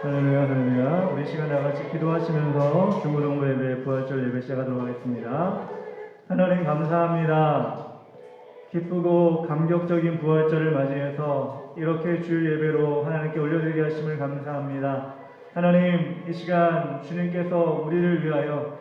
할렐루야, 할렐루야. 우리 시간 다 같이 기도하시면서 중고등부 예배, 부활절 예배 시작하도록 하겠습니다. 하나님 감사합니다. 기쁘고 감격적인 부활절을 맞이해서 이렇게 주 예배로 하나님께 올려드리게 하심을 감사합니다. 하나님, 이 시간 주님께서 우리를 위하여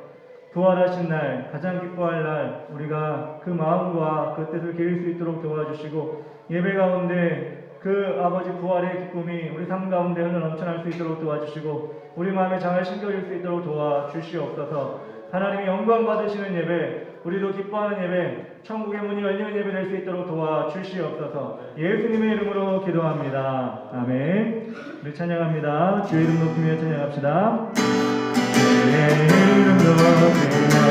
부활하신 날, 가장 기뻐할 날, 우리가 그 마음과 그 뜻을 기릴 수 있도록 도와주시고, 예배 가운데 그 아버지 부활의 기쁨이 우리 삶 가운데 흘러 넘쳐날 수 있도록 도와주시고, 우리 마음에 장을 심겨줄 수 있도록 도와주시옵소서. 하나님이 영광 받으시는 예배, 우리도 기뻐하는 예배, 천국의 문이 열리는 예배 될 수 있도록 도와주시옵소서. 예수님의 이름으로 기도합니다. 아멘. 우리 찬양합니다. 주의 이름 높이며 찬양합시다. 주의 이름 높이며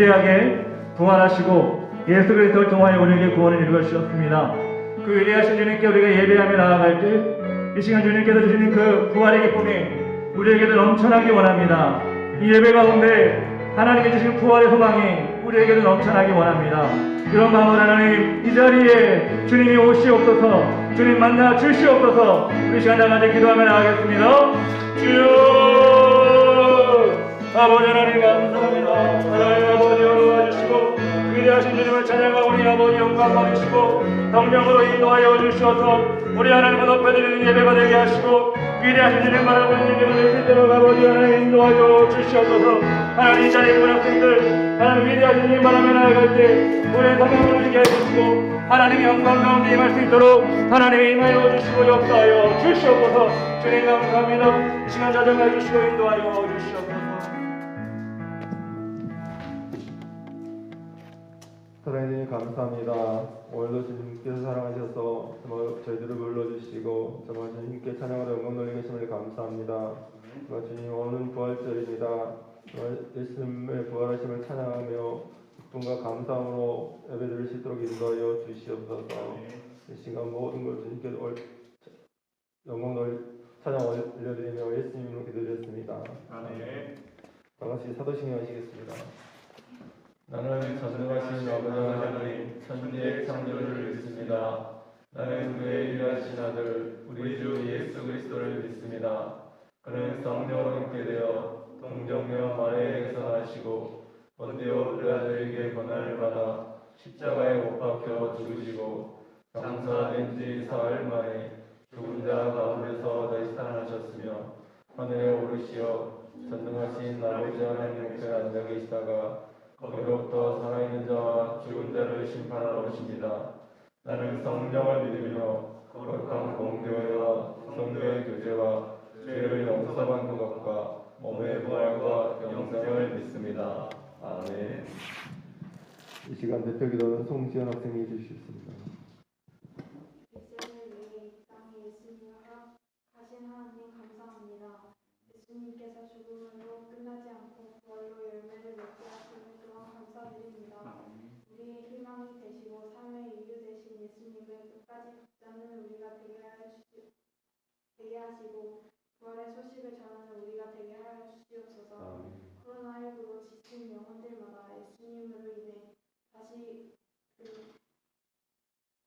위대하게 부활하시고 예수 그리스도를 통하여 우리에게 구원을 이루어 주셨습니다. 그 위대하신 주님께 우리가 예배하며 나아갈 때 이 시간 주님께서 주시는 그 부활의 기쁨이 우리에게도 넘쳐나기 원합니다. 이 예배 가운데 하나님이 주신 부활의 소망이 우리에게도 넘쳐나기 원합니다. 그런 마음으로 하나님 이 자리에 주님이 오시옵소서, 주님 만나 주시옵소서. 우리 시간 다 같이 기도하며 나가겠습니다. 주여 아버지 하나님 감사합니다. 하나님 아버지 영광 주시고 위대하신 주님을 찬양하고 우리 아버지 영광 받으시고 성령으로 인도하여 주셔서 우리 하나님을 높여드리는 예배가 되게 하시고 위대하신 주님 바라보는 예배가 될 수 있도록 아버지 하나님 인도하여 주시옵소서. 하나님 이 자리에 모인 학생들 하나님 위대하신 주님 바라며 나아갈 때 우리의 성령을 주게 해주시고 하나님의 영광 가운데 임할 수 있도록 하나님이 임하여 주시고 역사하여 주시옵소서. 주님 감사합니다. 시간 자정하여 주시고 인도하여 주시옵소서. 사랑해주님 감사합니다. 오늘도 주님께서 사랑하셔서 정말 저희들을 불러주시고 정말 주님께 찬양하러 영광 돌리게 하심을 감사합니다. 정말 주님 오늘은 부활절입니다. 정말 예수님의 부활하심을 찬양하며 기쁨과 감사함으로 예배드릴 수 있도록 인도하여 주시옵소서. 이 시간 모든 걸 주님께 영광 찬양 올려드리며 예수님으로 기도드렸습니다. 반갑이 사도신경 하시겠습니다. 나는 전능하신 아버지 하나님 천지의 창조주를 믿습니다. 나는 그의 일하신 아들 우리 주 예수 그리스도를 믿습니다. 그는 성령으로 있게 되어 동정녀 마리아에게서 나시고 본디오 빌라도에게 고난을 받아 십자가에 못 박혀 죽으시고 장사된 지 사흘 만에 죽은 자 가운데서 다시 살아나셨으며 하늘에 오르시어 전능하신 아버지 하나님 우편에 앉아 계시다가 거기로부터 살아있는 자와 죽은 자를 심판하러 오십니다. 나는 성령을 믿으며 거룩한 공교회와 성도의 교제와 죄를 용서받는 것과 몸의 부활과 영생을 믿습니다. 아멘. 이 시간 대표 기도는 송지현 학생이 해주시겠습니다. 백성을 위해 이 땅에 예수님을 하신 하나님 감사합니다. 예수님께서 죽음으로 끝나지 않고 부활로 열매를 맺게 하시는 또한 감사드립니다. 우리의 희망이 되시고 삶의 이유 되신 예수님을 끝까지 붙잡는 우리가 되게 하시고 부활의 소식을 전하는 우리가 되게 하여 주시옵소서. 코로나19로 지친 영혼들마다 예수님으로 인해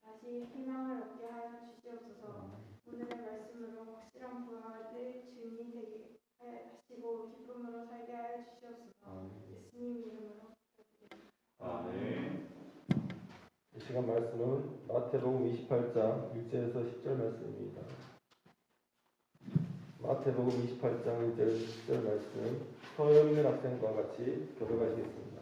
다시 희망을 얻게 하여 주시옵소서. 오늘의 말씀으로 확실한 부활의 증인이 되게 하시고 기쁨으로 살게 하여 주시옵소서. 예수님 이름으로 아멘. 이 시간 말씀은 마태복음 28장 1절에서 10절 말씀입니다. 마태복음 28장 1절 10절 말씀 서영민 학생과 같이 교독하시겠습니다.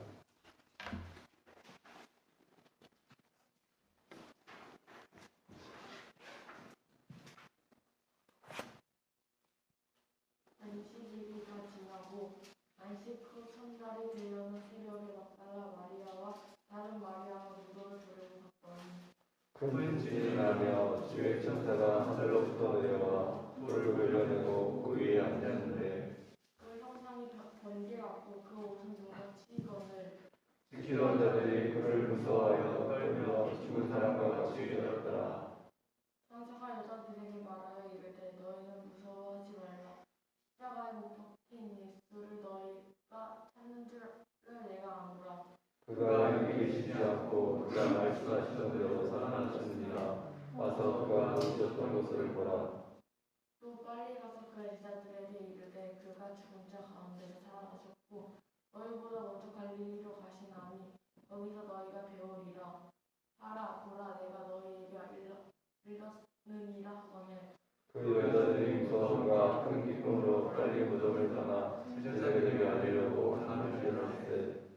안식일이 지나고 안식 후 첫날이 되려는 새벽에 막달라 마리아와 다른 마리아가 무덤을 부르고 갔더니 큰 진이 나며 주의 천사가 하늘로부터 내려와 돌을 흘려내고 그 위에 앉았는데 그 형상이 번개 같고 그 옷은 눈같이 이거늘 지키던 자들이 그를 무서워하여 떨며 죽은 사람과 같이 되었더라. 천사가 여자들에게 말하여 이르되 너희는 무서워하지 말라. 십자가에 못 박힌 예수를 너희가 찾는 줄을 내가 아노라. 그가 여기 계시지 않고 그가 말씀하시던 대로 살아나셨느니라. 와서 그가 누우셨던 곳을 보라. 또 빨리 가서 그 제자들에게 이르되 그가 죽은 자 가운데서 살아나셨고 너희보다 먼저 갈릴리로 가시나니 거기서 너희가 배우리라. 하라 보라 내가 너희에게 일렀느니라 하거늘 그 여자들이 무서움과 큰 기쁨으로 빨리 무덤을 떠나 제자들에게 알리려고 하는 일어났을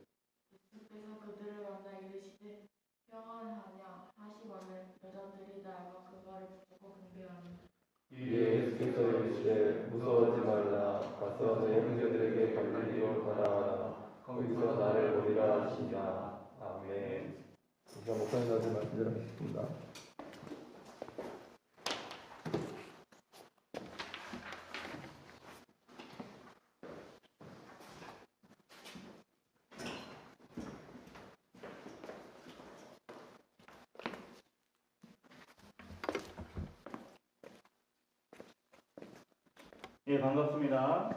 예수께서 그들을 만나 이르시되 평안하냐 하시거늘 여자들이 날과 그가를 붙잡고 경배하니 이에 예수께서 이르시되 무서워하지 말라. 가서 내 형제들에게 갈릴리로 가라. 거기서 나를 보리라 하시니라. 아멘. 우리가 목사님 나들 말씀 드리겠습니다. 예, 반갑습니다.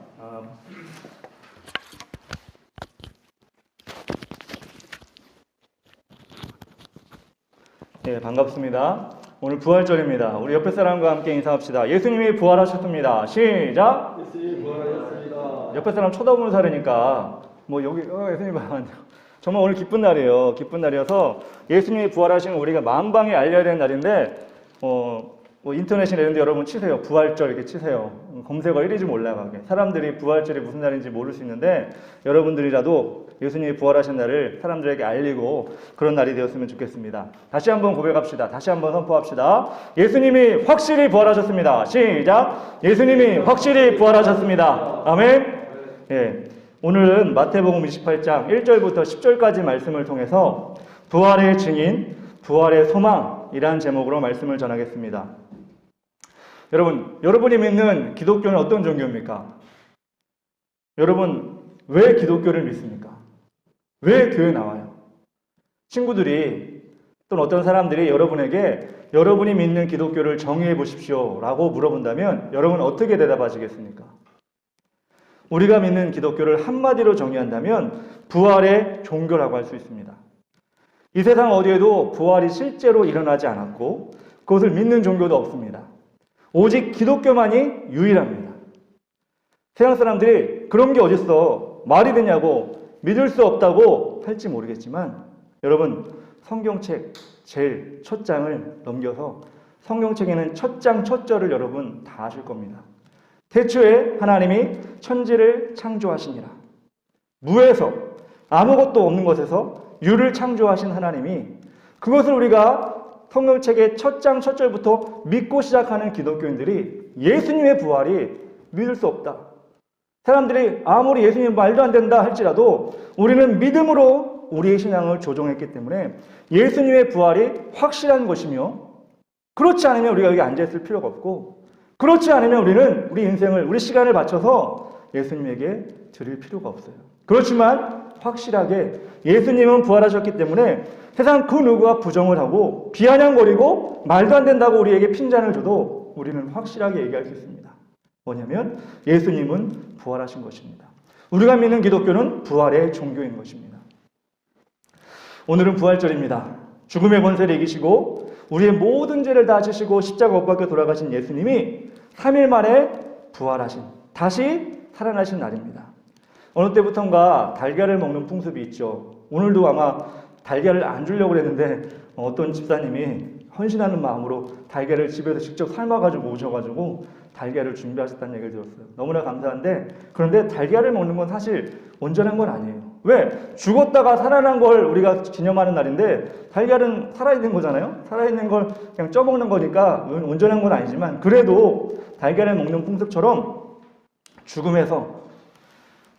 예, 반갑습니다. 오늘 부활절입니다. 우리 옆에 사람과 함께 인사합시다. 예수님이 부활하셨습니다. 시작! 예수님 부활하셨습니다. 옆에 사람 쳐다보는 사람이니까 뭐 여기 예수님 부활하셨네요. 정말 오늘 기쁜 날이에요. 기쁜 날이어서 예수님이 부활하신 우리가 만방에 알려야 되는 날인데 뭐 인터넷이나 이런 데 여러분 치세요. 부활절 이렇게 치세요. 검색어 1위 좀 올라가게. 사람들이 부활절이 무슨 날인지 모를 수 있는데 여러분들이라도 예수님이 부활하신 날을 사람들에게 알리고 그런 날이 되었으면 좋겠습니다. 다시 한번 고백합시다. 다시 한번 선포합시다. 예수님이 확실히 부활하셨습니다. 시작! 예수님이 확실히 부활하셨습니다. 아멘. 예. 오늘은 마태복음 28장 1절부터 10절까지 말씀을 통해서 부활의 증인, 부활의 소망이라는 제목으로 말씀을 전하겠습니다. 여러분이 믿는 기독교는 어떤 종교입니까? 여러분, 왜 기독교를 믿습니까? 왜 교회 나와요? 친구들이 또는 어떤 사람들이 여러분에게 여러분이 믿는 기독교를 정의해 보십시오 라고 물어본다면 여러분은 어떻게 대답하시겠습니까? 우리가 믿는 기독교를 한마디로 정의한다면 부활의 종교라고 할 수 있습니다. 이 세상 어디에도 부활이 실제로 일어나지 않았고 그것을 믿는 종교도 없습니다. 오직 기독교만이 유일합니다. 세상 사람들이 그런 게 어딨어? 말이 되냐고 믿을 수 없다고 할지 모르겠지만 여러분 성경책 제일 첫 장을 넘겨서 성경책에는 첫 장 첫 절을 여러분 다 아실 겁니다. 태초에 하나님이 천지를 창조하시니라. 무에서 아무것도 없는 것에서 유를 창조하신 하나님이 그것을 우리가 성경책의 첫 장 첫 절부터 믿고 시작하는 기독교인들이 예수님의 부활이 믿을 수 없다. 사람들이 아무리 예수님 말도 안 된다 할지라도 우리는 믿음으로 우리의 신앙을 조종했기 때문에 예수님의 부활이 확실한 것이며 그렇지 않으면 우리가 여기 앉아있을 필요가 없고 그렇지 않으면 우리는 우리 인생을 우리 시간을 바쳐서 예수님에게 드릴 필요가 없어요. 그렇지만 확실하게 예수님은 부활하셨기 때문에 세상 그 누구가 부정을 하고 비아냥거리고 말도 안 된다고 우리에게 핀잔을 줘도 우리는 확실하게 얘기할 수 있습니다. 뭐냐면 예수님은 부활하신 것입니다. 우리가 믿는 기독교는 부활의 종교인 것입니다. 오늘은 부활절입니다. 죽음의 권세를 이기시고 우리의 모든 죄를 다 지시고 십자가 못 박혀 돌아가신 예수님이 3일 만에 부활하신 다시 살아나신 날입니다. 어느 때부턴가 달걀을 먹는 풍습이 있죠. 오늘도 아마 달걀을 안 주려고 했는데 어떤 집사님이 헌신하는 마음으로 달걀을 집에서 직접 삶아가지고 오셔가지고 달걀을 준비하셨다는 얘기를 들었어요. 너무나 감사한데 그런데 달걀을 먹는 건 사실 온전한 건 아니에요. 왜? 죽었다가 살아난 걸 우리가 기념하는 날인데 달걀은 살아있는 거잖아요. 살아있는 걸 그냥 쪄먹는 거니까 온전한 건 아니지만 그래도 달걀을 먹는 풍습처럼 죽음에서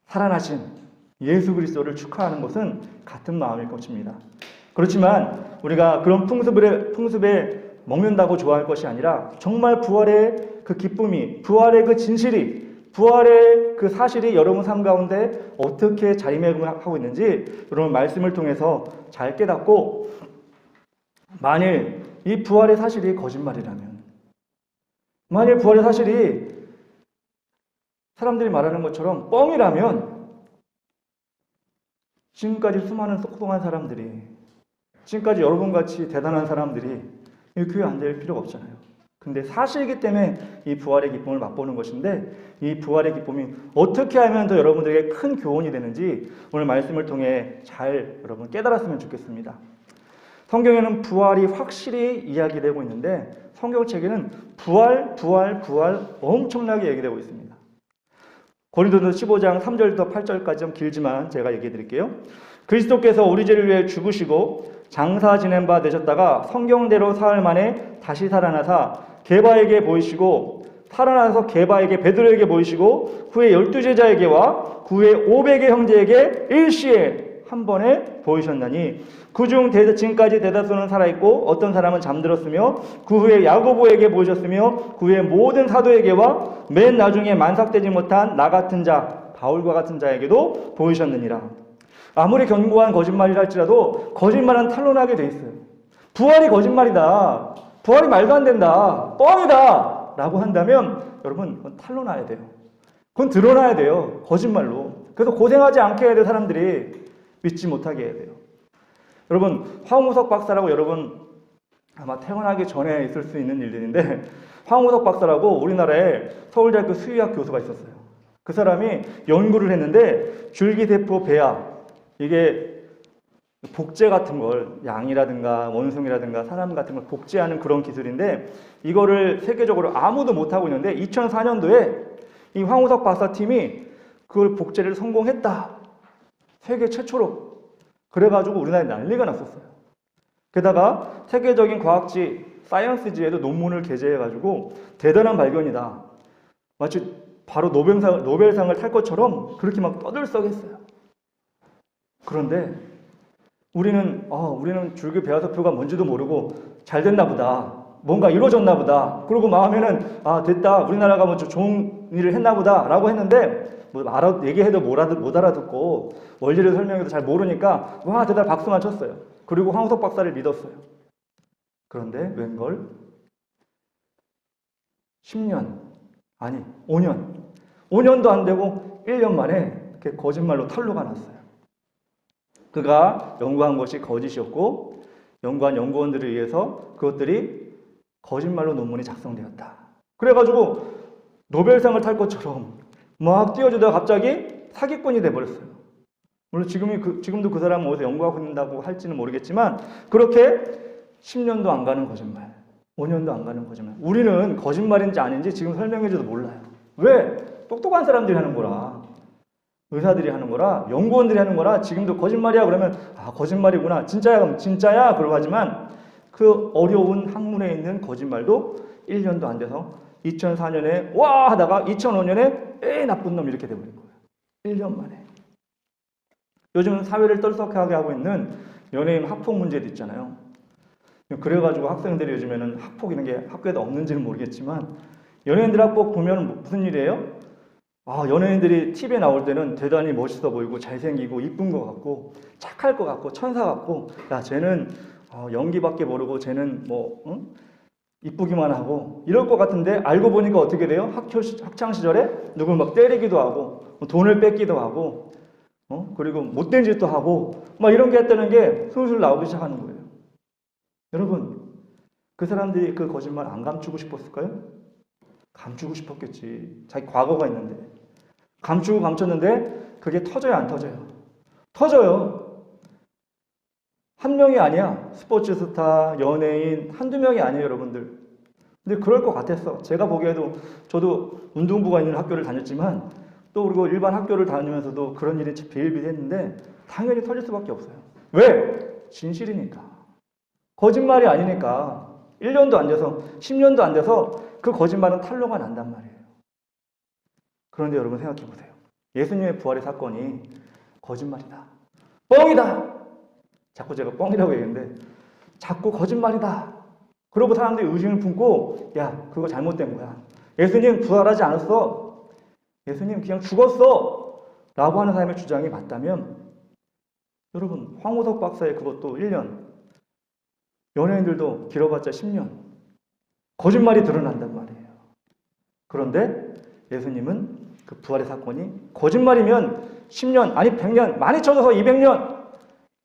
살아나신 예수 그리스도를 축하하는 것은 같은 마음일 것입니다. 그렇지만 우리가 그런 풍습에 먹는다고 좋아할 것이 아니라 정말 부활의 그 기쁨이, 부활의 그 진실이, 부활의 그 사실이 여러분 삶 가운데 어떻게 자리매김하고 있는지 여러분 말씀을 통해서 잘 깨닫고 만일 이 부활의 사실이 거짓말이라면 만일 부활의 사실이 사람들이 말하는 것처럼 뻥이라면 지금까지 수많은 똑똑한 사람들이 지금까지 여러분같이 대단한 사람들이 이 교회에 앉을 필요가 없잖아요. 근데 사실이기 때문에 이 부활의 기쁨을 맛보는 것인데 이 부활의 기쁨이 어떻게 하면 더 여러분들에게 큰 교훈이 되는지 오늘 말씀을 통해 잘 여러분 깨달았으면 좋겠습니다. 성경에는 부활이 확실히 이야기되고 있는데 성경책에는 부활 엄청나게 얘기되고 있습니다. 고린도전서 15장 3절부터 8절까지 좀 길지만 제가 얘기해 드릴게요. 그리스도께서 우리 죄를 위해 죽으시고 장사 지낸 바 되셨다가 성경대로 사흘 만에 다시 살아나사 게바에게 보이시고 살아나서 게바에게 베드로에게 보이시고 후에 12제자에게와 그 후에 500의 형제에게 일시에 한 번에 보이셨나니 그중 지금까지 대다수는 살아있고 어떤 사람은 잠들었으며 그 후에 야고보에게 보이셨으며 그 후에 모든 사도에게와 맨 나중에 만삭되지 못한 나 같은 자 바울과 같은 자에게도 보이셨느니라. 아무리 견고한 거짓말이라 할지라도 거짓말은 탄로나게 돼 있어요. 부활이 거짓말이다. 부활이 말도 안 된다. 뻥이다. 라고 한다면 여러분 그건 탄로나야 돼요. 그건 드러나야 돼요. 거짓말로. 그래서 고생하지 않게 해야 돼. 사람들이 믿지 못하게 해야 돼요. 여러분, 황우석 박사라고 여러분 아마 태어나기 전에 있을 수 있는 일들인데, 황우석 박사라고 우리나라에 서울대학교 수의학 교수가 있었어요. 그 사람이 연구를 했는데 줄기세포 배아, 이게 복제 같은 걸, 양이라든가 원숭이라든가 사람 같은 걸 복제하는 그런 기술인데, 이거를 세계적으로 아무도 못하고 있는데 2004년도에 이 황우석 박사 팀이 그걸 복제를 성공했다. 세계 최초로. 그래가지고 우리나라에 난리가 났었어요. 게다가 세계적인 과학지 사이언스지에도 논문을 게재해가지고 대단한 발견이다. 마치 바로 노벨상을 탈 것처럼 그렇게 막 떠들썩했어요. 그런데 우리는 줄기 배아서표가 뭔지도 모르고 잘 됐나 보다. 뭔가 이루어졌나 보다. 그러고 마음에는 됐다. 우리나라가 뭐 좋은 일을 했나 보다. 라고 했는데 얘기해도 못 알아듣고 원리를 설명해도 잘 모르니까 와 대단 박수만 쳤어요. 그리고 황우석 박사를 믿었어요. 그런데 웬걸 10년 아니 5년도 안 되고 1년 만에 이렇게 거짓말로 탄로가 났어요. 그가 연구한 것이 거짓이었고 연구한 연구원들에 의해서 그것들이 거짓말로 논문이 작성되었다. 그래가지고 노벨상을 탈 것처럼 막 뛰어주다가 갑자기 사기꾼이 돼버렸어요. 물론 지금도 그 사람은 어디서 연구하고 있다고 할지는 모르겠지만 그렇게 10년도 안 가는 거짓말, 5년도 안 가는 거짓말. 우리는 거짓말인지 아닌지 지금 설명해줘도 몰라요. 왜? 똑똑한 사람들이 하는 거라. 의사들이 하는 거라, 연구원들이 하는 거라. 지금도 거짓말이야 그러면 거짓말이구나. 진짜야 그러면 진짜야 그러고 하지만 그 어려운 학문에 있는 거짓말도 1년도 안 돼서 2004년에 와 하다가 2005년에 에이 나쁜 놈 이렇게 돼버린 거예요. 1년 만에. 요즘 사회를 떨썩하게 하고 있는 연예인 학폭 문제도 있잖아요. 그래가지고 학생들이 요즘에는 학폭 이런 게 학교에도 없는지는 모르겠지만 연예인들 학폭 보면 무슨 일이에요? 연예인들이 TV에 나올 때는 대단히 멋있어 보이고 잘생기고 이쁜 것 같고 착할 것 같고 천사 같고 야 쟤는 연기밖에 모르고 쟤는 이쁘기만 하고 이럴 것 같은데 알고 보니까 어떻게 돼요? 학창 시절에 누굴 막 때리기도 하고 돈을 뺏기도 하고 그리고 못된 짓도 하고 막 이런 게 했다는 게 술술 나오기 시작하는 거예요. 여러분 그 사람들이 그 거짓말 안 감추고 싶었을까요? 감추고 싶었겠지. 자기 과거가 있는데 감추고 감췄는데 그게 터져요 안 터져요? 터져요. 한 명이 아니야. 스포츠 스타, 연예인 한두 명이 아니에요 여러분들. 근데 그럴 것 같았어. 제가 보기에도 저도 운동부가 있는 학교를 다녔지만 또 그리고 일반 학교를 다니면서도 그런 일이 비일비재했는데 당연히 터질 수밖에 없어요. 왜? 진실이니까. 거짓말이 아니니까. 1년도 안 돼서 10년도 안 돼서 그 거짓말은 탄로가 난단 말이에요. 그런데 여러분 생각해 보세요. 예수님의 부활의 사건이 거짓말이다. 뻥이다. 자꾸 제가 뻥이라고 얘기했는데 자꾸 거짓말이다. 그러고 사람들이 의심을 품고 야 그거 잘못된 거야. 예수님 부활하지 않았어. 예수님 그냥 죽었어. 라고 하는 사람의 주장이 맞다면 여러분 황우석 박사의 그것도 1년 연예인들도 길어봤자 10년 거짓말이 드러난단 말이에요. 그런데 예수님은 그 부활의 사건이 거짓말이면 10년 아니 100년 많이 쳐서 200년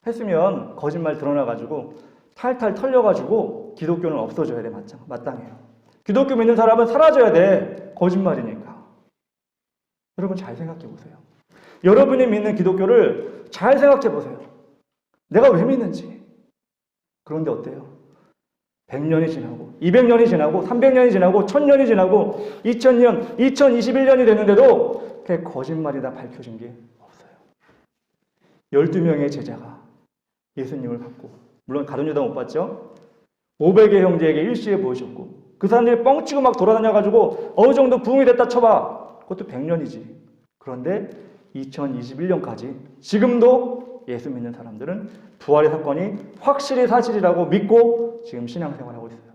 했으면 거짓말 드러나가지고 탈탈 털려가지고 기독교는 없어져야 돼. 마땅해요. 기독교 믿는 사람은 사라져야 돼. 거짓말이니까. 여러분 잘 생각해 보세요. 여러분이 믿는 기독교를 잘 생각해 보세요. 내가 왜 믿는지. 그런데 어때요? 100년이 지나고 200년이 지나고 300년이 지나고 1000년이 지나고 2000년, 2021년이 됐는데도 그게 거짓말이다 밝혀진 게 없어요. 12명의 제자가 예수님을 받고 물론 가룟유다 못 봤죠? 500의 형제에게 일시에 보이셨고 그 사람들이 뻥치고 막 돌아다녀가지고 어느 정도 부흥이 됐다 쳐봐. 그것도 100년이지. 그런데 2021년까지 지금도 예수 믿는 사람들은 부활의 사건이 확실히 사실이라고 믿고 지금 신앙생활하고 있어요.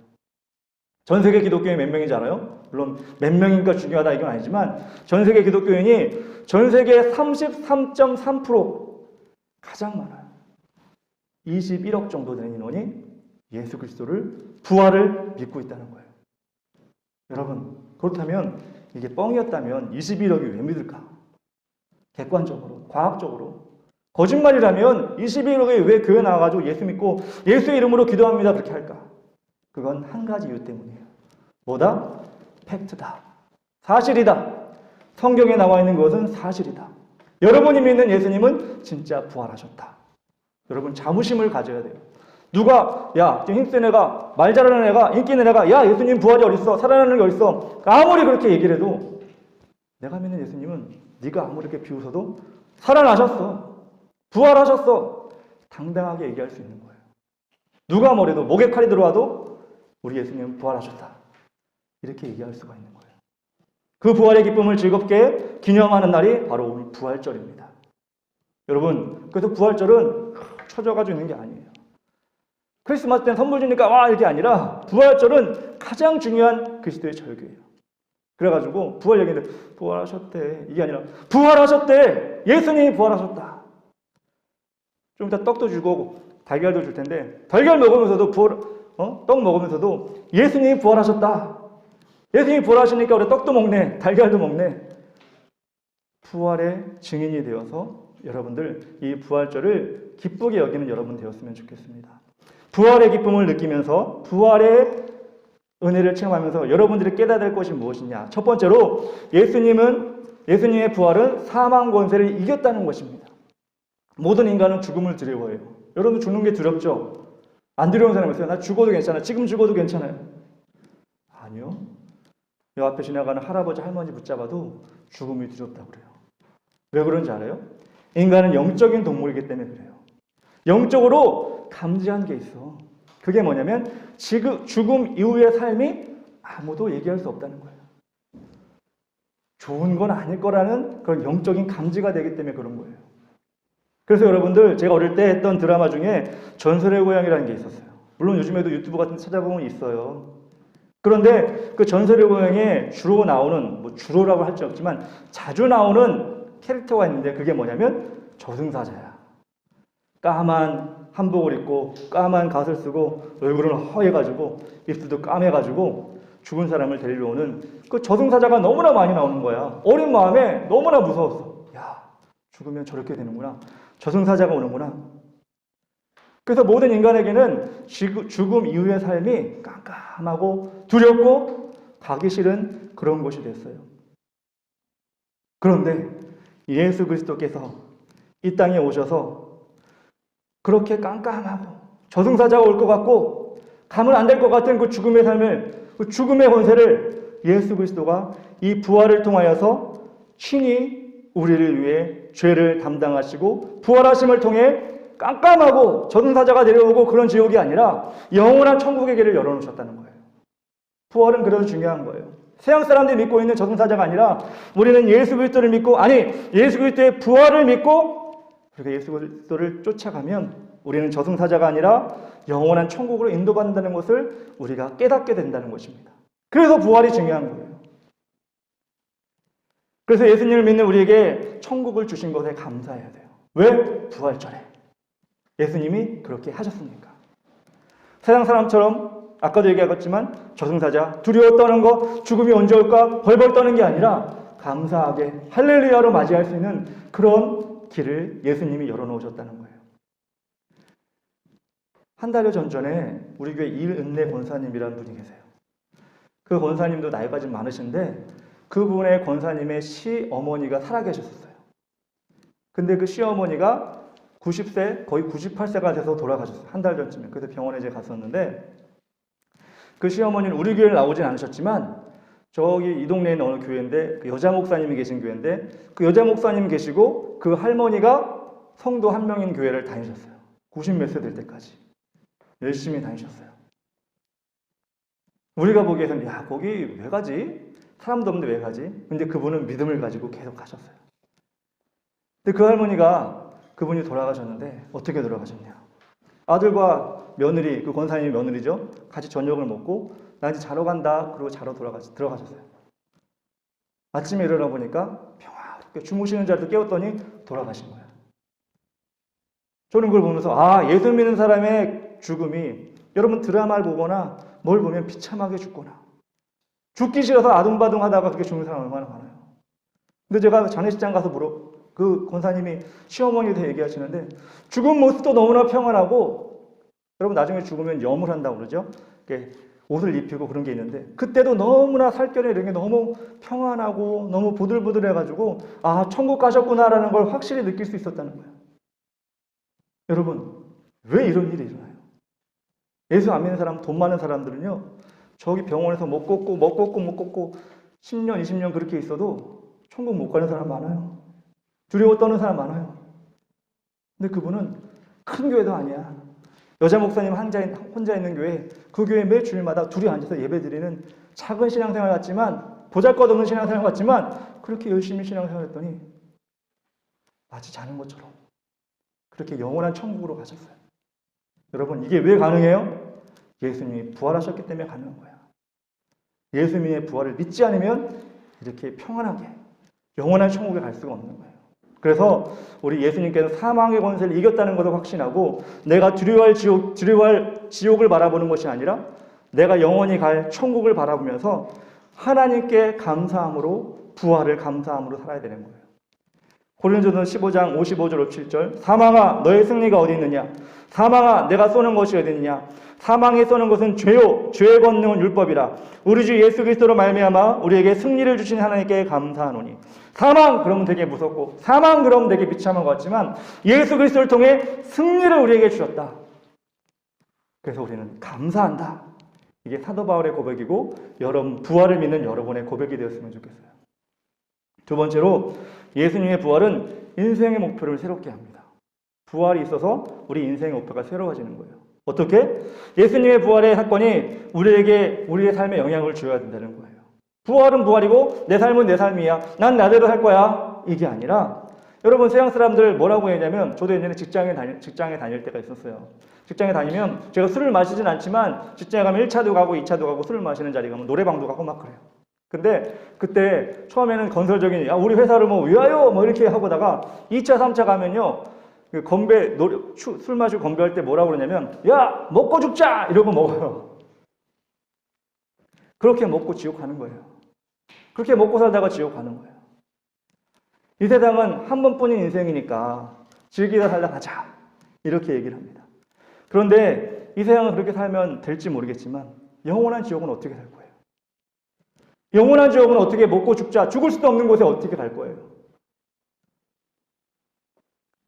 전 세계 기독교인이 몇 명인지 알아요? 물론 몇 명인가 중요하다 이건 아니지만 전 세계 기독교인이 전 세계 33.3% 가장 많아요. 21억 정도 되는 인원이 예수 그리스도를 부활을 믿고 있다는 거예요. 여러분 그렇다면 이게 뻥이었다면 21억이 왜 믿을까? 객관적으로, 과학적으로. 거짓말이라면 21억이 왜 교회 나와가지고 예수 믿고 예수의 이름으로 기도합니다 그렇게 할까? 그건 한 가지 이유 때문이에요. 뭐다? 팩트다. 사실이다. 성경에 나와 있는 것은 사실이다. 여러분이 믿는 예수님은 진짜 부활하셨다. 여러분 자부심을 가져야 돼요. 누가 야 힘센 애가 말 잘하는 애가 인기 있는 애가 야 예수님 부활이 어딨어 살아나는 게 어딨어 아무리 그렇게 얘기를 해도 내가 믿는 예수님은 네가 아무리 이렇게 비웃어도 살아나셨어 부활하셨어 당당하게 얘기할 수 있는 거예요. 누가 뭐래도 목에 칼이 들어와도 우리 예수님은 부활하셨다 이렇게 얘기할 수가 있는 거예요. 그 부활의 기쁨을 즐겁게 기념하는 날이 바로 오늘 부활절입니다. 여러분 그래서 부활절은 쳐져가지고 있는 게 아니에요. 크리스마스 때는 선물 주니까 와 이게 아니라 부활절은 가장 중요한 그리스도의 절기예요. 그래가지고 부활 얘기인데 부활하셨대 이게 아니라 부활하셨대 예수님이 부활하셨다. 좀 이따 떡도 주고 달걀도 줄 텐데 달걀 먹으면서도 떡 먹으면서도 예수님이 부활하셨다. 예수님이 부활하시니까 우리 떡도 먹네 달걀도 먹네. 부활의 증인이 되어서 여러분들 이 부활절을 기쁘게 여기는 여러분 되었으면 좋겠습니다. 부활의 기쁨을 느끼면서 부활의 은혜를 체험하면서 여러분들이 깨달아야 될 것이 무엇이냐. 첫 번째로 예수님의 부활은 사망 권세를 이겼다는 것입니다. 모든 인간은 죽음을 두려워해요. 여러분 죽는 게 두렵죠? 안 두려운 사람 있어요? 나 죽어도 괜찮아. 지금 죽어도 괜찮아요. 아니요. 요 앞에 지나가는 할아버지 할머니 붙잡아도 죽음이 두렵다고 그래요. 왜 그런지 알아요? 인간은 영적인 동물이기 때문에 그래요. 영적으로 감지한 게 있어. 그게 뭐냐면 죽음 이후의 삶이 아무도 얘기할 수 없다는 거예요. 좋은 건 아닐 거라는 그런 영적인 감지가 되기 때문에 그런 거예요. 그래서 여러분들 제가 어릴 때 했던 드라마 중에 전설의 고향이라는 게 있었어요. 물론 요즘에도 유튜브 같은 데 찾아보면 있어요. 그런데 그 전설의 고향에 주로 나오는 주로라고 할 수 없지만 자주 나오는 캐릭터가 있는데 그게 뭐냐면 저승사자야. 까만 한복을 입고 까만 갓을 쓰고 얼굴은 허해가지고 입술도 까매가지고 죽은 사람을 데리러 오는 그 저승사자가 너무나 많이 나오는 거야. 어린 마음에 너무나 무서웠어. 야, 죽으면 저렇게 되는구나. 저승사자가 오는구나. 그래서 모든 인간에게는 죽음 이후의 삶이 깜깜하고 두렵고 가기 싫은 그런 곳이 됐어요. 그런데 예수 그리스도께서 이 땅에 오셔서 그렇게 깜깜하고 저승사자가 올 것 같고 가면 안 될 것 같은 그 죽음의 삶을 그 죽음의 권세를 예수 그리스도가 이 부활을 통하여서 친히 우리를 위해 죄를 담당하시고 부활하심을 통해 깜깜하고 저승사자가 내려오고 그런 지옥이 아니라 영원한 천국의 길을 열어놓으셨다는 거예요. 부활은 그래서 중요한 거예요. 세상 사람들이 믿고 있는 저승사자가 아니라 우리는 예수 그리스도를 믿고 예수 그리스도의 부활을 믿고 그렇게 예수 그리스도를 쫓아가면 우리는 저승사자가 아니라 영원한 천국으로 인도받는다는 것을 우리가 깨닫게 된다는 것입니다. 그래서 부활이 중요한 거예요. 그래서 예수님을 믿는 우리에게 천국을 주신 것에 감사해야 돼요. 왜? 부활절에. 예수님이 그렇게 하셨으니까. 세상 사람처럼 아까도 얘기했지만 저승사자, 두려워 떠는 거, 죽음이 언제 올까 벌벌 떠는 게 아니라 감사하게 할렐루야로 맞이할 수 있는 그런 길을 예수님이 열어놓으셨다는 거예요. 한 달여 전에 우리 교회 이은내 권사님이라는 분이 계세요. 그 권사님도 나이가 좀 많으신데 그분의 권사님의 시어머니가 살아계셨어요. 근데 그 시어머니가 90세, 거의 98세가 돼서 돌아가셨어요. 한 달 전쯤에. 그래서 병원에 이제 갔었는데 그 시어머니는 우리 교회를 나오진 않으셨지만 저기 이 동네에 있는 어느 교회인데 그 여자 목사님이 계신 교회인데 그 여자 목사님 계시고 그 할머니가 성도 한 명인 교회를 다니셨어요. 90 몇 세 될 때까지. 열심히 다니셨어요. 우리가 보기에는 야 거기 왜 가지? 사람도 없는데 왜 가지? 근데 그분은 믿음을 가지고 계속 가셨어요. 근데 그 할머니가 그분이 돌아가셨는데 어떻게 돌아가셨냐? 아들과 며느리, 그 권사님의 며느리죠. 같이 저녁을 먹고 나 이제 자러 간다. 그리고 자러 들어가셨어요. 아침에 일어나 보니까 평화롭게 주무시는 자리도 깨웠더니 돌아가신 거예요. 저는 그걸 보면서 예수 믿는 사람의 죽음이 여러분 드라마를 보거나 뭘 보면 비참하게 죽거나 죽기 싫어서 아둥바둥 하다가 그렇게 죽는 사람 얼마나 많아요. 근데 제가 장례식장 가서 그 권사님이 시어머니한테 얘기하시는데 죽은 모습도 너무나 평안하고, 여러분 나중에 죽으면 염을 한다고 그러죠. 이렇게 옷을 입히고 그런 게 있는데 그때도 너무나 살결에 이런 게 너무 평안하고 너무 보들보들해가지고 아 천국 가셨구나라는 걸 확실히 느낄 수 있었다는 거예요. 여러분 왜 이런 일이 일어나요? 예수 안 믿는 사람, 돈 많은 사람들은요 저기 병원에서 못 걷고 10년 20년 그렇게 있어도 천국 못 가는 사람 많아요. 두려워 떠는 사람 많아요. 근데 그분은 큰 교회도 아니야. 여자 목사님 혼자 있는 교회, 그 교회 매 주일마다 둘이 앉아서 예배드리는 작은 신앙생활 같지만, 보잘것없는 신앙생활 같지만 그렇게 열심히 신앙생활 했더니 마치 자는 것처럼 그렇게 영원한 천국으로 가셨어요. 여러분 이게 왜 가능해요? 예수님이 부활하셨기 때문에 가능한 거야. 예수님의 부활을 믿지 않으면 이렇게 평안하게 영원한 천국에 갈 수가 없는 거예요. 그래서 우리 예수님께서 사망의 권세를 이겼다는 것을 확신하고 내가 두려워할 지옥을 바라보는 것이 아니라 내가 영원히 갈 천국을 바라보면서 하나님께 감사함으로, 부활을 감사함으로 살아야 되는 거예요. 고린도전서 15장 55절 57절 사망아 너의 승리가 어디 있느냐? 사망아 내가 쏘는 것이 어디 있느냐? 사망에 쏘는 것은 죄요 죄의 권능은 율법이라. 우리 주 예수 그리스도로 말미암아 우리에게 승리를 주신 하나님께 감사하노니. 사망 그러면 되게 무섭고 사망 그러면 되게 비참한 것 같지만 예수 그리스도를 통해 승리를 우리에게 주셨다. 그래서 우리는 감사한다. 이게 사도 바울의 고백이고 여러분 부활을 믿는 여러분의 고백이 되었으면 좋겠어요. 두 번째로 예수님의 부활은 인생의 목표를 새롭게 합니다. 부활이 있어서 우리 인생의 목표가 새로워지는 거예요. 어떻게? 예수님의 부활의 사건이 우리의 삶에 영향을 줘야 된다는 거예요. 부활은 부활이고 내 삶은 내 삶이야. 난 나대로 살 거야. 이게 아니라 여러분 세상 사람들 뭐라고 했냐면 저도 예전에 직장에 다닐 때가 있었어요. 직장에 다니면 제가 술을 마시진 않지만 직장에 가면 1차도 가고 2차도 가고 술을 마시는 자리 가면 노래방도 가고 막 그래요. 근데 그때 처음에는 건설적인 우리 회사를 위하여 이렇게 하고다가 2차 3차 가면요 술 마시고 건배할 때 뭐라고 그러냐면 야 먹고 죽자 이러고 먹어요. 그렇게 먹고 지옥 가는 거예요. 그렇게 먹고 살다가 지옥 가는 거예요. 이 세상은 한 번뿐인 인생이니까 즐기다 살다 가자 이렇게 얘기를 합니다. 그런데 이 세상은 그렇게 살면 될지 모르겠지만 영원한 지옥은 어떻게 살 거예요? 영원한 지옥은 어떻게 먹고 죽자 죽을 수도 없는 곳에 어떻게 갈 거예요?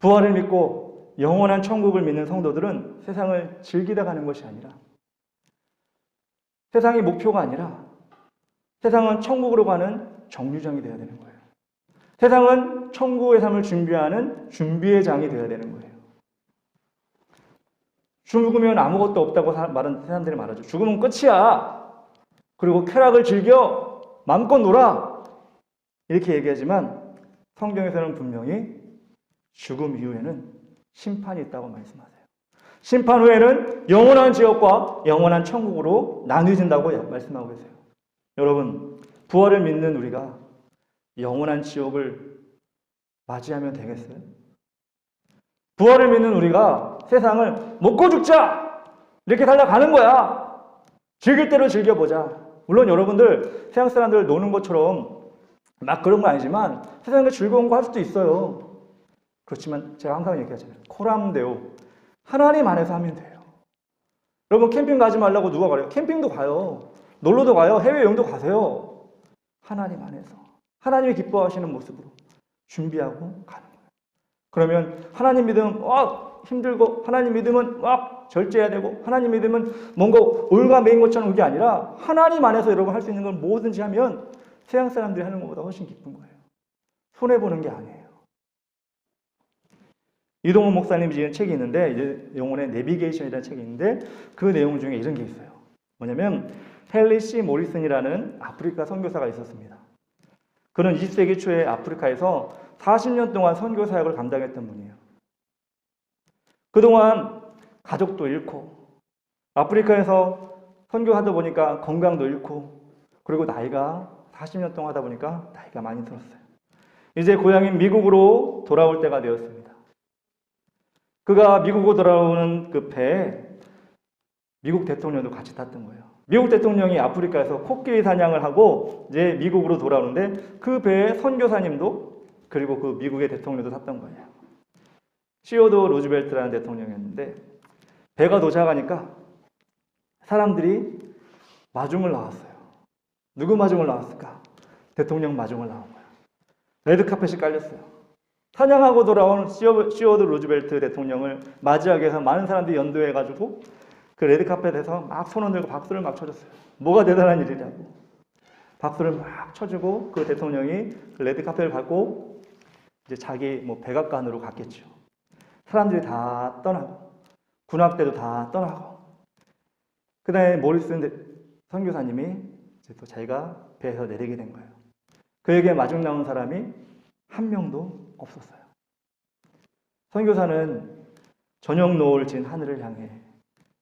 부활을 믿고 영원한 천국을 믿는 성도들은 세상을 즐기다 가는 것이 아니라 세상이 목표가 아니라 세상은 천국으로 가는 정류장이 되어야 되는 거예요. 세상은 천국의 삶을 준비하는 준비의 장이 되어야 되는 거예요. 죽으면 아무것도 없다고 사람들이 말하죠. 죽으면 끝이야. 그리고 쾌락을 즐겨 마음껏 놀아 이렇게 얘기하지만 성경에서는 분명히 죽음 이후에는 심판이 있다고 말씀하세요. 심판 후에는 영원한 지옥과 영원한 천국으로 나뉘어진다고 말씀하고 계세요. 여러분 부활을 믿는 우리가 영원한 지옥을 맞이하면 되겠어요? 부활을 믿는 우리가 세상을 먹고 죽자 이렇게 살아가는 거야. 즐길 대로 즐겨보자. 물론 여러분들 세상 사람들 노는 것처럼 막 그런 건 아니지만 세상에 즐거운 거 할 수도 있어요. 그렇지만 제가 항상 얘기하잖아요. 코람데오 하나님 안에서 하면 돼요. 여러분 캠핑 가지 말라고 누가 그래요? 캠핑도 가요. 놀러도 가요. 해외여행도 가세요. 하나님 안에서 하나님이 기뻐하시는 모습으로 준비하고 가는 거예요. 그러면 하나님 믿으면 힘들고 하나님 믿으면 절제해야 되고 하나님 믿으면 뭔가 올가매인 것처럼 그게 아니라 하나님 안에서 여러분 할 수 있는 걸 뭐든지 하면 세상 사람들이 하는 것보다 훨씬 기쁜 거예요. 손해보는 게 아니에요. 이동훈 목사님이 지은 책이 있는데 영혼의 내비게이션이라는 책이 있는데 그 내용 중에 이런 게 있어요. 뭐냐면 헨리 C. 모리슨이라는 아프리카 선교사가 있었습니다. 그는 20세기 초에 아프리카에서 40년 동안 선교 사역을 감당했던 분이에요. 그동안 가족도 잃고 아프리카에서 선교하다 보니까 건강도 잃고 그리고 나이가 40년 동안 하다 보니까 나이가 많이 들었어요. 이제 고향인 미국으로 돌아올 때가 되었습니다. 그가 미국으로 돌아오는 그 배에 미국 대통령도 같이 탔던 거예요. 미국 대통령이 아프리카에서 코끼리 사냥을 하고 이제 미국으로 돌아오는데 그 배에 선교사님도 그리고 그 미국의 대통령도 탔던 거예요. 시어도 루즈벨트라는 대통령이었는데 배가 도착하니까 사람들이 마중을 나왔어요. 누구 마중을 나왔을까? 대통령 마중을 나온 거예요. 레드카펫이 깔렸어요. 사냥하고 돌아온 시어도 루즈벨트 대통령을 맞이하기 위해서 많은 사람들이 연도해가지고 그 레드카펫에서 막 손을 들고 박수를 막 쳐줬어요. 뭐가 대단한 일이냐고. 박수를 막 쳐주고 그 대통령이 그 레드카펫을 밟고 이제 자기 뭐 백악관으로 갔겠죠. 사람들이 다 떠나고 군악대도 다 떠나고 그 다음에 모리슨 선교사님이 이제 또 자기가 배에서 내리게 된 거예요. 그에게 마중 나온 사람이 한 명도 없었어요. 선교사는 저녁 노을 진 하늘을 향해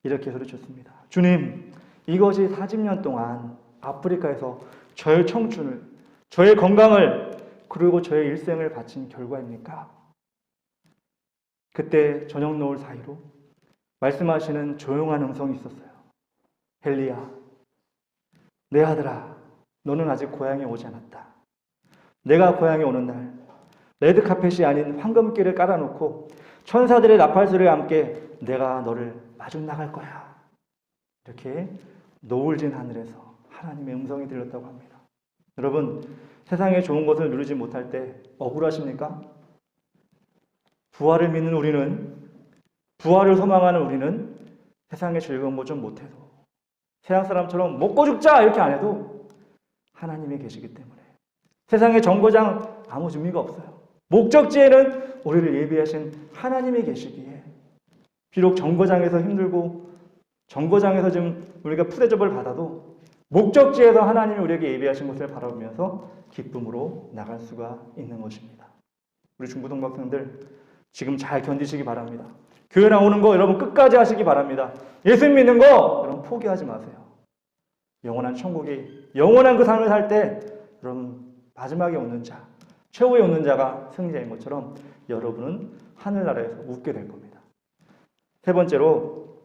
이렇게 소리쳤습니다. 주님, 이것이 40년 동안 아프리카에서 저의 청춘을, 저의 건강을, 그리고 저의 일생을 바친 결과입니까? 그때 저녁 노을 사이로 말씀하시는 조용한 음성이 있었어요. 헨리야, 내 아들아, 너는 아직 고향에 오지 않았다. 내가 고향에 오는 날 레드카펫이 아닌 황금길을 깔아놓고 천사들의 나팔소리와 함께 내가 너를 마중 나갈 거야. 이렇게 노을진 하늘에서 하나님의 음성이 들렸다고 합니다. 여러분, 세상에 좋은 것을 누리지 못할 때 억울하십니까? 부활을 믿는 우리는, 부활을 소망하는 우리는 세상의 즐거운 것 좀 못해도, 세상 사람처럼 먹고 죽자 이렇게 안 해도 하나님이 계시기 때문에 세상의 정거장 아무 의미가 없어요. 목적지에는 우리를 예비하신 하나님이 계시기에 비록 정거장에서 힘들고 정거장에서 좀 우리가 푸대접을 받아도 목적지에서 하나님이 우리에게 예비하신 것을 바라보면서 기쁨으로 나갈 수가 있는 것입니다. 우리 중고등학생들 지금 잘 견디시기 바랍니다. 교회 나오는 거 여러분 끝까지 하시기 바랍니다. 예수 믿는 거 여러분 포기하지 마세요. 영원한 천국이, 영원한 그 삶을 살 때 여러분 마지막에 오는 자, 최후에 오는 자가 승자인 것처럼 여러분은 하늘나라에서 웃게 될 겁니다. 세 번째로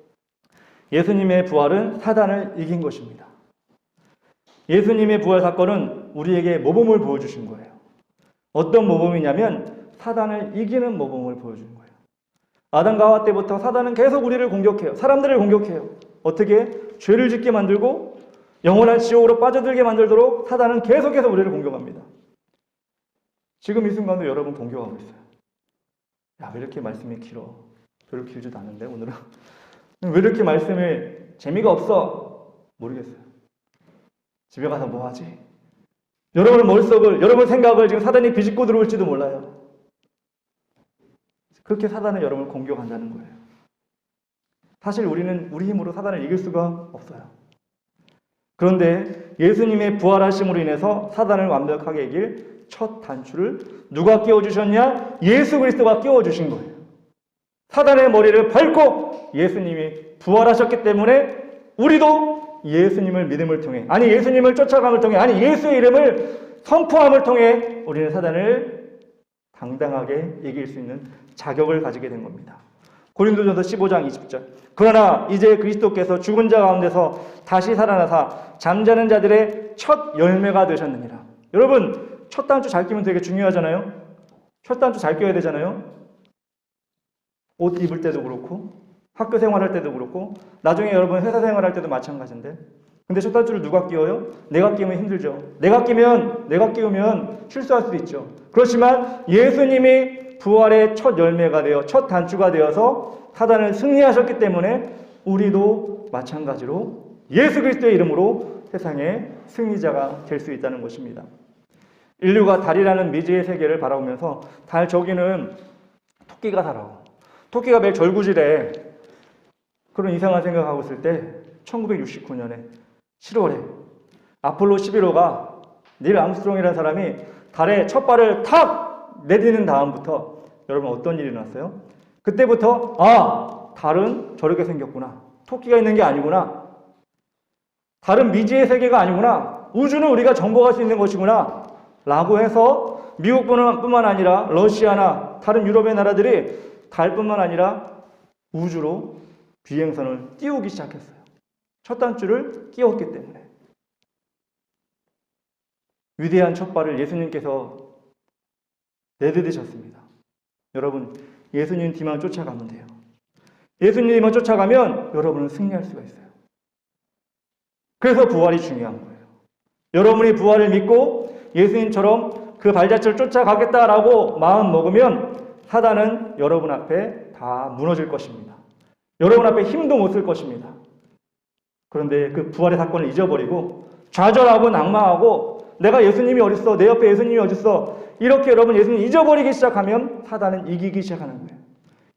예수님의 부활은 사단을 이긴 것입니다. 예수님의 부활 사건은 우리에게 모범을 보여주신 거예요. 어떤 모범이냐면 사단을 이기는 모범을 보여주는 거예요. 아담과 하와 때부터 사단은 계속 우리를 공격해요. 사람들을 공격해요. 어떻게? 죄를 짓게 만들고 영원한 지옥으로 빠져들게 만들도록 사단은 계속해서 우리를 공격합니다. 지금 이 순간도 여러분 공격하고 있어요. 야, 왜 이렇게 말씀이 길어? 별로 길지도 않은데 오늘은 왜 이렇게 말씀에 재미가 없어? 모르겠어요. 집에 가서 뭐 하지? 여러분의 머릿속을, 여러분 생각을 지금 사단이 비집고 들어올지도 몰라요. 그렇게 사단은 여러분을 공격한다는 거예요. 사실 우리는 우리 힘으로 사단을 이길 수가 없어요. 그런데 예수님의 부활하심으로 인해서 사단을 완벽하게 이길 첫 단추를 누가 끼워주셨냐? 예수 그리스도가 끼워주신 거예요. 사단의 머리를 밟고 예수님이 부활하셨기 때문에 우리도 예수님을 믿음을 통해, 아니 예수님을 쫓아감을 통해, 아니 예수의 이름을 선포함을 통해 우리는 사단을 당당하게 이길 수 있는 자격을 가지게 된 겁니다. 고린도전서 15장 20절. 그러나 이제 그리스도께서 죽은 자 가운데서 다시 살아나사 잠자는 자들의 첫 열매가 되셨느니라. 여러분, 첫 단추 잘 끼면 되게 중요하잖아요. 첫 단추 잘 껴야 되잖아요. 옷 입을 때도 그렇고 학교 생활할 때도 그렇고 나중에 여러분 회사 생활할 때도 마찬가지인데, 근데 첫 단추를 누가 끼워요? 내가 끼우면 힘들죠. 내가 끼우면 실수할 수도 있죠. 그렇지만 예수님이 부활의 첫 열매가 되어 첫 단추가 되어서 사단을 승리하셨기 때문에 우리도 마찬가지로 예수 그리스도의 이름으로 세상의 승리자가 될 수 있다는 것입니다. 인류가 달이라는 미지의 세계를 바라보면서 달 저기는 토끼가 살아. 토끼가 매일 절구질해. 그런 이상한 생각하고 있을 때 1969년에 7월에 아폴로 11호가 닐 암스트롱이라는 사람이 달에 첫 발을 탁 내딛는 다음부터 여러분 어떤 일이 일어났어요? 그때부터 달은 저렇게 생겼구나. 토끼가 있는 게 아니구나. 달은 미지의 세계가 아니구나. 우주는 우리가 정복할 수 있는 것이구나 라고 해서 미국뿐만 아니라 러시아나 다른 유럽의 나라들이 달뿐만 아니라 우주로 비행선을 띄우기 시작했어요. 첫 단추를 끼웠기 때문에. 위대한 첫발을 예수님께서 내디디셨습니다. 여러분, 예수님 뒤만 쫓아가면 돼요. 예수님만 쫓아가면 여러분은 승리할 수가 있어요. 그래서 부활이 중요한 거예요. 여러분이 부활을 믿고 예수님처럼 그 발자취를 쫓아가겠다라고 마음 먹으면 사단은 여러분 앞에 다 무너질 것입니다. 여러분 앞에 힘도 못 쓸 것입니다. 그런데 그 부활의 사건을 잊어버리고 좌절하고 낙망하고 내가 예수님이 어딨어? 내 옆에 예수님이 어딨어? 이렇게 여러분 예수님 잊어버리기 시작하면 사단은 이기기 시작하는 거예요.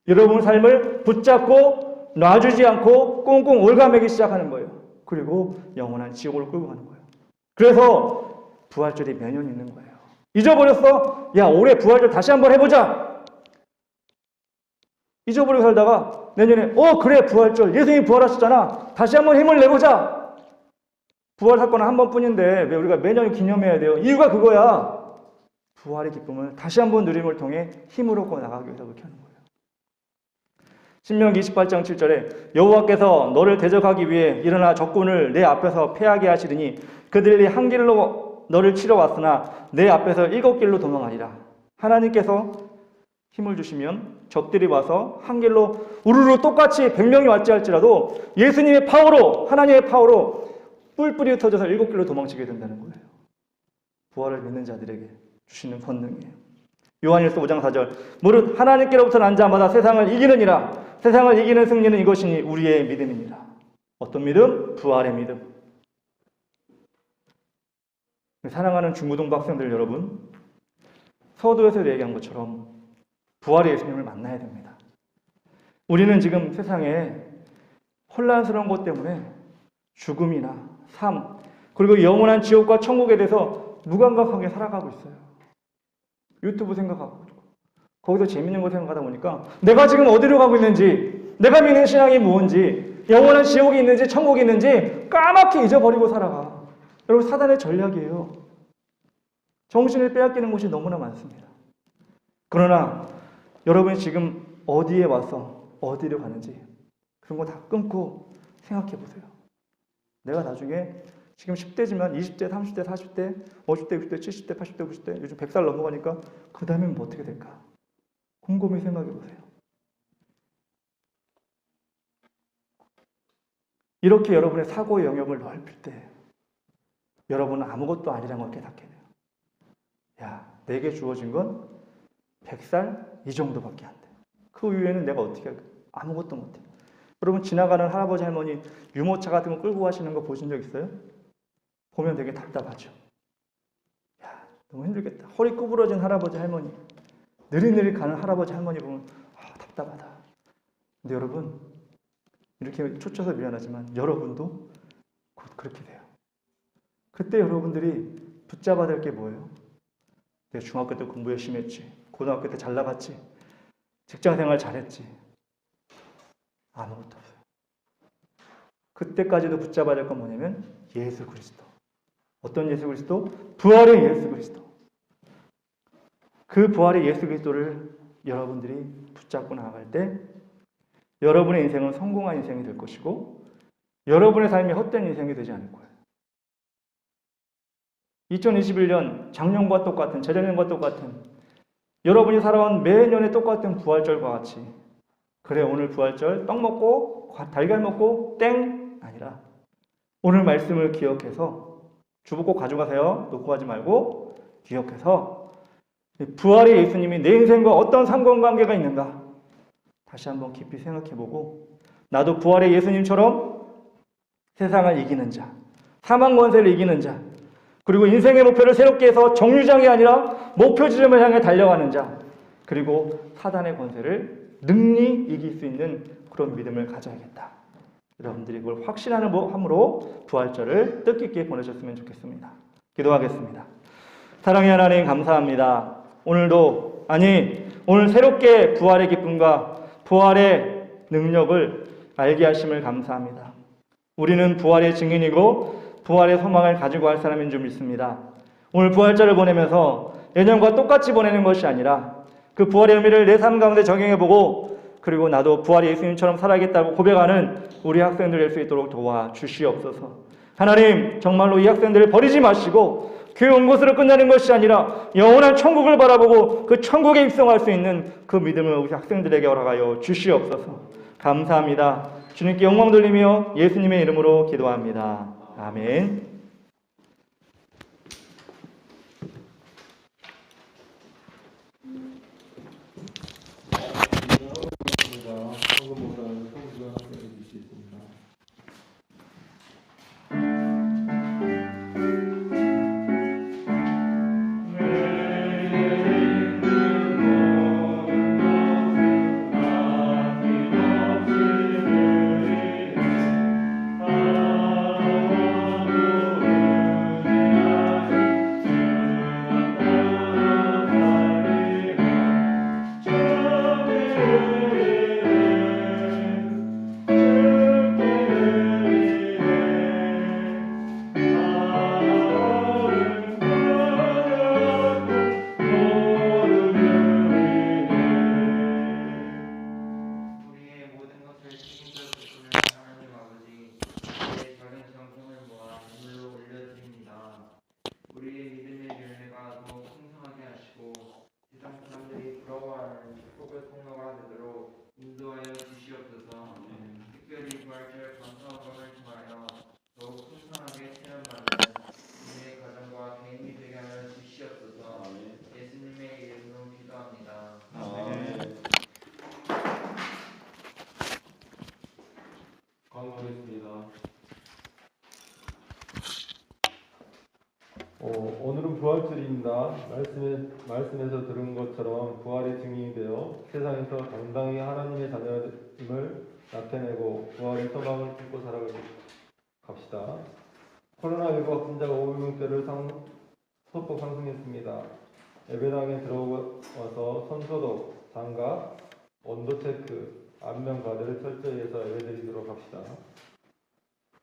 여러분 삶을 붙잡고 놔주지 않고 꽁꽁 올가매기 시작하는 거예요. 그리고 영원한 지옥으로 끌고 가는 거예요. 그래서 부활절이 매년 있는 거예요. 잊어버렸어? 야, 올해 부활절 다시 한번 해보자. 잊어버리고 살다가 내년에 그래 부활절 예수님이 부활하셨잖아. 다시 한번 힘을 내보자. 부활 사건은 한 번뿐인데 왜 우리가 매년 기념해야 돼요? 이유가 그거야. 부활의 기쁨을 다시 한번 누림을 통해 힘을 얻고 나가기 위해서 그렇게 하는 거예요. 신명기 28장 7절에 여호와께서 너를 대적하기 위해 일어나 적군을 내 앞에서 패하게 하시리니 그들이 한 길로 너를 치러 왔으나 내 앞에서 7길로 도망하리라. 하나님께서 힘을 주시면 적들이 와서 한 길로 우르르 똑같이 100명이 왔지 할지라도 예수님의 파워로, 하나님의 파워로 뿔뿔이 흩어져서 7길로 도망치게 된다는 거예요. 부활을 믿는 자들에게 주시는 권능이에요. 요한일서 5장 4절 무릇 하나님께로부터 난 자마다 세상을 이기느니라. 세상을 이기는 승리는 이것이니 우리의 믿음입니다. 어떤 믿음? 부활의 믿음. 사랑하는 중고등부 학생들 여러분, 서두에서 얘기한 것처럼 부활의 예수님을 만나야 됩니다. 우리는 지금 세상에 혼란스러운 것 때문에 죽음이나 삶, 그리고 영원한 지옥과 천국에 대해서 무감각하게 살아가고 있어요. 유튜브 생각하고 거기서 재밌는 거 생각하다 보니까 내가 지금 어디로 가고 있는지, 내가 믿는 신앙이 뭔지, 영원한 지옥이 있는지 천국이 있는지 까맣게 잊어버리고 살아가. 여러분, 사단의 전략이에요. 정신을 빼앗기는 곳이 너무나 많습니다. 그러나 여러분이 지금 어디에 와서 어디로 가는지 그런 거 다 끊고 생각해 보세요. 내가 나중에 지금 10대지만 20대, 30대, 40대, 50대, 60대, 70대, 80대, 90대, 요즘 100살 넘어가니까 그 다음엔 뭐 어떻게 될까? 곰곰이 생각해 보세요. 이렇게 여러분의 사고의 영역을 넓힐 때 여러분은 아무것도 아니라는 걸 깨닫게 돼요. 야, 내게 주어진 건 100살 이 정도밖에 안 돼. 그 이후에는 내가 어떻게 할까? 아무것도 못해. 여러분, 지나가는 할아버지 할머니 유모차 같은 거 끌고 가시는 거 보신 적 있어요? 보면 되게 답답하죠. 야, 너무 힘들겠다. 허리 구부러진 할아버지 할머니, 느릿느릿 가는 할아버지 할머니 보면 답답하다. 근데 여러분, 이렇게 초쳐서 미안하지만 여러분도 곧 그렇게 돼요. 그때 여러분들이 붙잡아야 될 게 뭐예요? 내가 중학교 때 공부 열심히 했지, 고등학교 때 잘 나갔지, 직장생활 잘했지. 아무것도 없어요. 그때까지도 붙잡아야 될 건 뭐냐면 예수 그리스도. 어떤 예수 그리스도? 부활의 예수 그리스도. 그 부활의 예수 그리스도를 여러분들이 붙잡고 나아갈 때 여러분의 인생은 성공한 인생이 될 것이고 여러분의 삶이 헛된 인생이 되지 않을 거예요. 2021년 작년과 똑같은, 재작년과 똑같은, 여러분이 살아온 매년의 똑같은 부활절과 같이, 그래 오늘 부활절 떡 먹고 달걀 먹고 땡 아니라 오늘 말씀을 기억해서, 주보 꼭 가져가세요. 놓고 가지 말고 기억해서 부활의 예수님이 내 인생과 어떤 상관관계가 있는가 다시 한번 깊이 생각해보고, 나도 부활의 예수님처럼 세상을 이기는 자, 사망 권세를 이기는 자, 그리고 인생의 목표를 새롭게 해서 정류장이 아니라 목표 지점을 향해 달려가는 자, 그리고 사단의 권세를 능히 이길 수 있는 그런 믿음을 가져야겠다. 여러분들이 그걸 확신하는 함으로 부활절을 뜻깊게 보내셨으면 좋겠습니다. 기도하겠습니다. 사랑의 하나님, 감사합니다. 오늘도, 오늘 새롭게 부활의 기쁨과 부활의 능력을 알게 하심을 감사합니다. 우리는 부활의 증인이고 부활의 소망을 가지고 할 사람인 줄 믿습니다. 오늘 부활절을 보내면서 예년과 똑같이 보내는 것이 아니라 그 부활의 의미를 내 삶 가운데 적용해보고 그리고 나도 부활의 예수님처럼 살아야겠다고 고백하는 우리 학생들 될 수 있도록 도와주시옵소서. 하나님, 정말로 이 학생들을 버리지 마시고 교회 온 것으로 끝나는 것이 아니라 영원한 천국을 바라보고 그 천국에 입성할 수 있는 그 믿음을 우리 학생들에게 허락하여 주시옵소서. 감사합니다. 주님께 영광 돌리며 예수님의 이름으로 기도합니다. 아멘. 헌금보다는 성주가 해주실 수 있습니다. 우리의 모든 것을 책임져 주시는 하나님 아버지, 우리의 작은 정성을 모아 눈물로 올려드립니다. 우리의 믿음의 열매가 더욱 풍성하게 하시고 세상 사람들이 부러워하는 축복의 통로가 되도록 인도하여 주시옵소서. 특별히 부활절 감사원을 통하여 더욱 풍성하게 체험받는 우리의 가정과 개인이 되게 하여 주시옵소서. 예수님의 이름으로 기도합니다. 강구하겠습니다. 오늘은 부활절입니다. 말씀에서 들은 것처럼 부활의 증인이 되어 세상에서 당당히 하나님의 자녀임을 나타내고 부활의 소망을 품고 살아갑시다. 코로나19 확진자가 500명대를 소폭 상승했습니다. 예배당에 들어와서 손소독, 장갑, 온도 체크, 안면 가드를 철저히 해서 예배드리도록 합시다.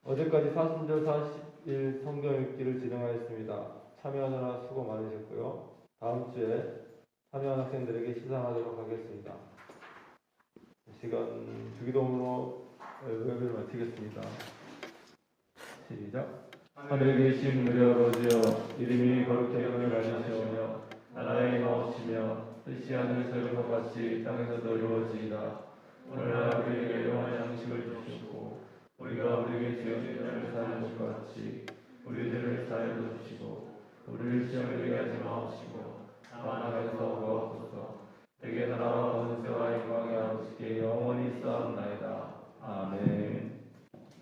어제까지 사순절 40일 성경 읽기를 진행하였습니다. 참여하느라 수고 많으셨고요. 다음 주에 참여한 학생들에게 시상하도록 하겠습니다. 시간 주기도문으로 예배를 마치겠습니다. 시작. 하늘에 계신 우리 아버지여, 이름이 거룩히 여김을 받으시오며 나라의 마옵시며 뜻이 하늘에서 것 같이 땅에서도 이루어지이다. 오늘날 우리에게 영원한 양식을 주시고 우리가 우리에게 지은 죄를 사하는 것 같이 우리 죄를 사하여 주시고 우리를 시험에 들게 하지 마옵시고 다만 악에서